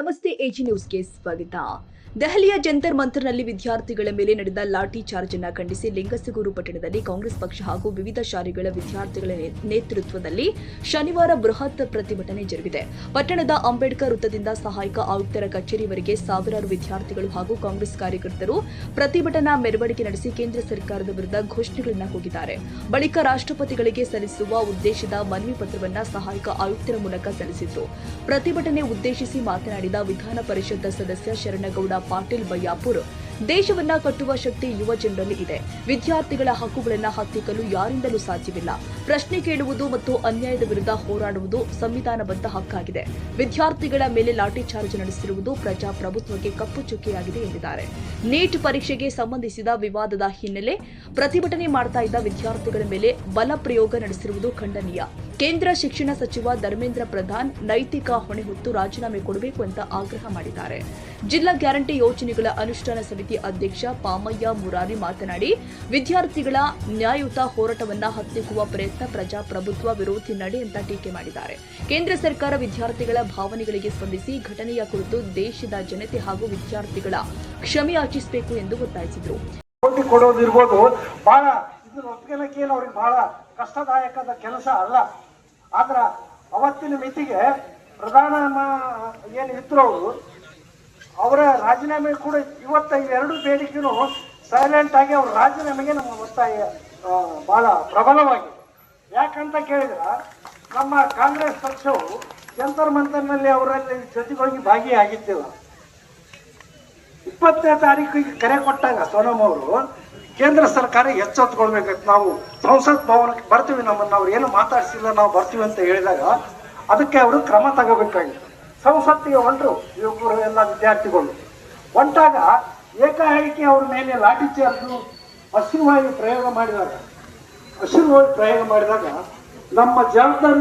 ನಮಸ್ತೆ ಎಜಿ ನ್ಯೂಸ್ಗೆ ಸ್ವಾಗತ. ದೆಹಲಿಯ ಜಂತರ್ ಮಂತರ್ನಲ್ಲಿ ವಿದ್ಯಾರ್ಥಿಗಳ ಮೇಲೆ ನಡೆದ ಲಾಠಿ ಚಾರ್ಜ್ ಅನ್ನು ಖಂಡಿಸಿ ಲಿಂಗಸಗೂರು ಪಟ್ಟಣದಲ್ಲಿ ಕಾಂಗ್ರೆಸ್ ಪಕ್ಷ ಹಾಗೂ ವಿವಿಧ ಶಾಲೆಗಳ ವಿದ್ಯಾರ್ಥಿಗಳ ನೇತೃತ್ವದಲ್ಲಿ ಶನಿವಾರ ಬೃಹತ್ ಪ್ರತಿಭಟನೆ ಜರುಗಿದೆ. ಪಟ್ಟಣದ ಅಂಬೇಡ್ಕರ್ ವೃತ್ತದಿಂದ ಸಹಾಯಕ ಆಯುಕ್ತರ ಕಚೇರಿವರೆಗೆ ಸಾವಿರಾರು ವಿದ್ಯಾರ್ಥಿಗಳು ಹಾಗೂ ಕಾಂಗ್ರೆಸ್ ಕಾರ್ಯಕರ್ತರು ಪ್ರತಿಭಟನಾ ಮೆರವಣಿಗೆ ನಡೆಸಿ ಕೇಂದ್ರ ಸರ್ಕಾರದ ವಿರುದ್ಧ ಘೋಷಣೆಗಳನ್ನು ಕೂಗಿದ್ದಾರೆ. ಬಳಿಕ ರಾಷ್ಟ್ರಪತಿಗಳಿಗೆ ಸಲ್ಲಿಸುವ ಉದ್ದೇಶದ ಮನವಿ ಪತ್ರವನ್ನು ಸಹಾಯಕ ಆಯುಕ್ತರ ಮೂಲಕ ಸಲ್ಲಿಸಿದರು. ಪ್ರತಿಭಟನೆ ಉದ್ದೇಶಿಸಿ ಮಾತನಾಡಿದ ವಿಧಾನ ಪರಿಷತ್ ಸದಸ್ಯ ಶರಣಗೌಡ ಪಾಟೀಲ್ ಬಯ್ಯಾಪುರ್, ದೇಶವನ್ನ ಕಟ್ಟುವ ಶಕ್ತಿ ಯುವ ಜನರಲ್ಲಿ ಇದೆ. ವಿದ್ಯಾರ್ಥಿಗಳ ಹಕ್ಕುಗಳನ್ನು ಹತ್ತಿಕ್ಕಲು ಯಾರಿಂದಲೂ ಸಾಧ್ಯವಿಲ್ಲ. ಪ್ರಶ್ನೆ ಕೇಳುವುದು ಮತ್ತು ಅನ್ಯಾಯದ ವಿರುದ್ಧ ಹೋರಾಡುವುದು ಸಂವಿಧಾನಬದ್ಧ ಹಕ್ಕಾಗಿದೆ. ವಿದ್ಯಾರ್ಥಿಗಳ ಮೇಲೆ ಲಾಠಿ ಚಾರ್ಜ್ ನಡೆಸಿರುವುದು ಪ್ರಜಾಪ್ರಭುತ್ವಕ್ಕೆ ಕಪ್ಪು ಚುಕ್ಕೆಯಾಗಿದೆ ಎಂದಿದ್ದಾರೆ. ನೀಟ್ ಪರೀಕ್ಷೆಗೆ ಸಂಬಂಧಿಸಿದ ವಿವಾದದ ಹಿನ್ನೆಲೆ ಪ್ರತಿಭಟನೆ ಮಾಡ್ತಾ ಇದ್ದ ವಿದ್ಯಾರ್ಥಿಗಳ ಮೇಲೆ ಬಲ ಪ್ರಯೋಗ ನಡೆಸಿರುವುದು ಖಂಡನೀಯ. ಕೇಂದ್ರ ಶಿಕ್ಷಣ ಸಚಿವ ಧರ್ಮೇಂದ್ರ ಪ್ರಧಾನ್ ನೈತಿಕ ಹೊಣೆ ಹೊತ್ತು ರಾಜೀನಾಮೆ ಕೊಡಬೇಕು ಅಂತ ಆಗ್ರಹ ಮಾಡಿದ್ದಾರೆ. ಜಿಲ್ಲಾ ಗ್ಯಾರಂಟಿ ಯೋಜನೆಗಳ ಅನುಷ್ಠಾನ ಸಮಿತಿ ಅಧ್ಯಕ್ಷ ಪಾಮಯ್ಯ ಮುರಾರಿ ಮಾತನಾಡಿ, ವಿದ್ಯಾರ್ಥಿಗಳ ನ್ಯಾಯಯುತ ಹೋರಾಟವನ್ನ ಹತ್ತಿಕ್ಕುವ ಪ್ರಯತ್ನ ಪ್ರಜಾಪ್ರಭುತ್ವ ವಿರೋಧಿ ನಡೆ ಅಂತ ಟೀಕೆ ಮಾಡಿದ್ದಾರೆ. ಕೇಂದ್ರ ಸರ್ಕಾರ ವಿದ್ಯಾರ್ಥಿಗಳ ಭಾವನೆಗಳಿಗೆ ಸ್ಪಂದಿಸಿ ಘಟನೆಯ ಕುರಿತು ದೇಶದ ಜನತೆ ಹಾಗೂ ವಿದ್ಯಾರ್ಥಿಗಳ ಕ್ಷಮೆ ಯಾಚಿಸಬೇಕು ಎಂದು ಒತ್ತಾಯಿಸಿದರು. ಕೊಡೋದಿರ್ಬೋದು, ಬಹಳ ಇದು ಒಪ್ಪಿಗೆನಕ್ಕೇನು ಅವ್ರಿಗೆ ಬಹಳ ಕಷ್ಟದಾಯಕದ ಕೆಲಸ ಅಲ್ಲ. ಆದ್ರ ಅವತ್ತಿನ ಮಿತಿಗೆ ಪ್ರಧಾನ ಏನು ಇದ್ರು ಅವರ ರಾಜೀನಾಮೆ ಕೂಡ ಇವತ್ತ ಇವೆರಡು ಬೇಡಿಕೆನೂ ಸೈಲೆಂಟ್ ಆಗಿ ಅವ್ರ ರಾಜೀನಾಮೆಗೆ ನಮ್ಮ ಒತ್ತಾಯ ಬಹಳ ಪ್ರಬಲವಾಗಿದೆ. ಯಾಕಂತ ಕೇಳಿದ್ರ, ನಮ್ಮ ಕಾಂಗ್ರೆಸ್ ಪಕ್ಷವು ಜಂತರ್ ಮಂತರ್ನಲ್ಲಿ ಅವರಲ್ಲಿ ಜೊತೆಗೋಗಿ ಭಾಗಿಯಾಗಿದ್ದಿಲ್ಲ. 20ನೇ ತಾರೀಕಿಗೆ ಕರೆ ಕೊಟ್ಟಾಗ ಸೋನಮ್ ಅವರು ಕೇಂದ್ರ ಸರ್ಕಾರ ಎಚ್ಚೆತ್ತುಕೊಳ್ಬೇಕಂತ, ನಾವು ಸಂಸತ್ ಭವನಕ್ಕೆ ಬರ್ತೀವಿ, ನಮ್ಮನ್ನು ಅವ್ರು ಏನು ಮಾತಾಡಿಸಿಲ್ಲ, ನಾವು ಬರ್ತೀವಿ ಅಂತ ಹೇಳಿದಾಗ ಅದಕ್ಕೆ ಅವರು ಕ್ರಮ ತಗೋಬೇಕಾಗಿತ್ತು. ಸಂಸತ್ತಿಗೆ ಹೊಂಟರು ಇವರು ಎಲ್ಲ ವಿದ್ಯಾರ್ಥಿಗಳು. ಹೊಂಟಾಗ ಏಕಾಏಕಿ ಅವ್ರ ಮೇಲೆ ಲಾಠಿ ಚಾರ್ಜು ಹಸಿರುವಾಯು ಪ್ರಯೋಗ ಮಾಡಿದಾಗ ನಮ್ಮ ಜವಾಬ್ದಾರಿ.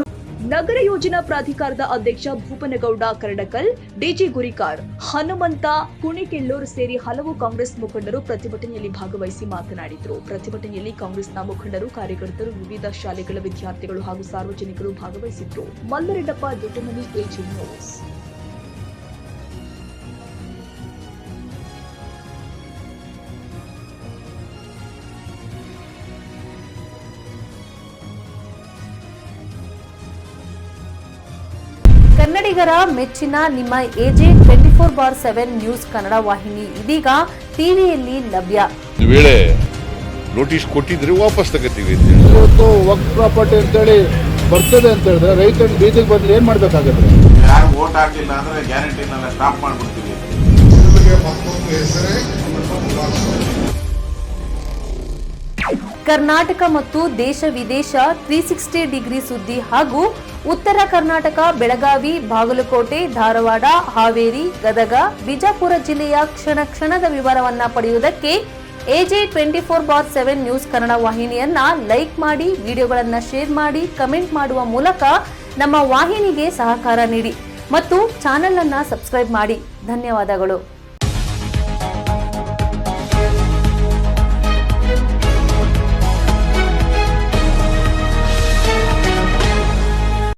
ನಗರ ಯೋಜನಾ ಪ್ರಾಧಿಕಾರದ ಅಧ್ಯಕ್ಷ ಭೂಪನಗೌಡ ಕರಡಕಲ್, ಡಿಜಿ ಗುರಿಕಾರ್, ಹನುಮಂತ ಕುಣಿಕೆಳ್ಳೂರ್ ಸೇರಿ ಹಲವು ಕಾಂಗ್ರೆಸ್ ಮುಖಂಡರು ಪ್ರತಿಭಟನೆಯಲ್ಲಿ ಭಾಗವಹಿಸಿ ಮಾತನಾಡಿದರು. ಪ್ರತಿಭಟನೆಯಲ್ಲಿ ಕಾಂಗ್ರೆಸ್ನ ಮುಖಂಡರು, ಕಾರ್ಯಕರ್ತರು, ವಿವಿಧ ಶಾಲೆಗಳ ವಿದ್ಯಾರ್ಥಿಗಳು ಹಾಗೂ ಸಾರ್ವಜನಿಕರು ಭಾಗವಹಿಸಿದ್ರು. ಮಲ್ಲರೆಡ್ಡಪ್ಪ, ದೊಡ್ಡಮನಿ, ಎಜಿ ನ್ಯೂಸ್. ಕನ್ನಡಿಗರ ಮೆಚ್ಚಿನ ನಿಮ್ಮ ಎಜೆ 24/7 ನ್ಯೂಸ್ ಕನ್ನಡ ವಾಹಿನಿ ಇದೀಗ ಟಿವಿಯಲ್ಲಿ ಲಭ್ಯ. ವೇಳೆ ನೋಟಿಸ್ ಕೊಟ್ಟಿದ್ರೆ ವಾಪಸ್ ತಗೋತೀವಿ. ಇವತ್ತು ವಕ್ಫ್ ಪ್ರಾಪರ್ಟಿ ಅಂತೇಳಿ ಬರ್ತದೆ ಅಂತ ಹೇಳಿದ್ರೆ ರೈತರು ಬೀದಿಗೆ ಬಂದ್ರೆ ಏನ್ ಮಾಡ್ಬೇಕಾಗತ್ತೆ? ಯಾರು ವೋಟ್ ಹಾಕಿಲ್ಲ ಅಂದ್ರೆ ಗ್ಯಾರಂಟಿನೆಲ್ಲ ಸ್ಟಾಪ್ ಮಾಡ್ಬಿಡ್ತೀವಿ. ಕರ್ನಾಟಕ ಮತ್ತು ದೇಶ ವಿದೇಶ 360 ಡಿಗ್ರಿ ಸುದ್ದಿ ಹಾಗೂ ಉತ್ತರ ಕರ್ನಾಟಕ, ಬೆಳಗಾವಿ, ಬಾಗಲಕೋಟೆ, ಧಾರವಾಡ, ಹಾವೇರಿ, ಗದಗ, ಬಿಜಾಪುರ ಜಿಲ್ಲೆಯ ಕ್ಷಣ ಕ್ಷಣದ ವಿವರವನ್ನ ಪಡೆಯುವುದಕ್ಕೆ ಎಜೆ 24/7 ನ್ಯೂಸ್ ಕನ್ನಡ ವಾಹಿನಿಯನ್ನ ಲೈಕ್ ಮಾಡಿ, ವಿಡಿಯೋಗಳನ್ನ ಶೇರ್ ಮಾಡಿ, ಕಮೆಂಟ್ ಮಾಡುವ ಮೂಲಕ ನಮ್ಮ ವಾಹಿನಿಗೆ ಸಹಕಾರ ನೀಡಿ ಮತ್ತು ಚಾನೆಲ್ ಅನ್ನ ಸಬ್ಸ್ಕ್ರೈಬ್ ಮಾಡಿ. ಧನ್ಯವಾದಗಳು.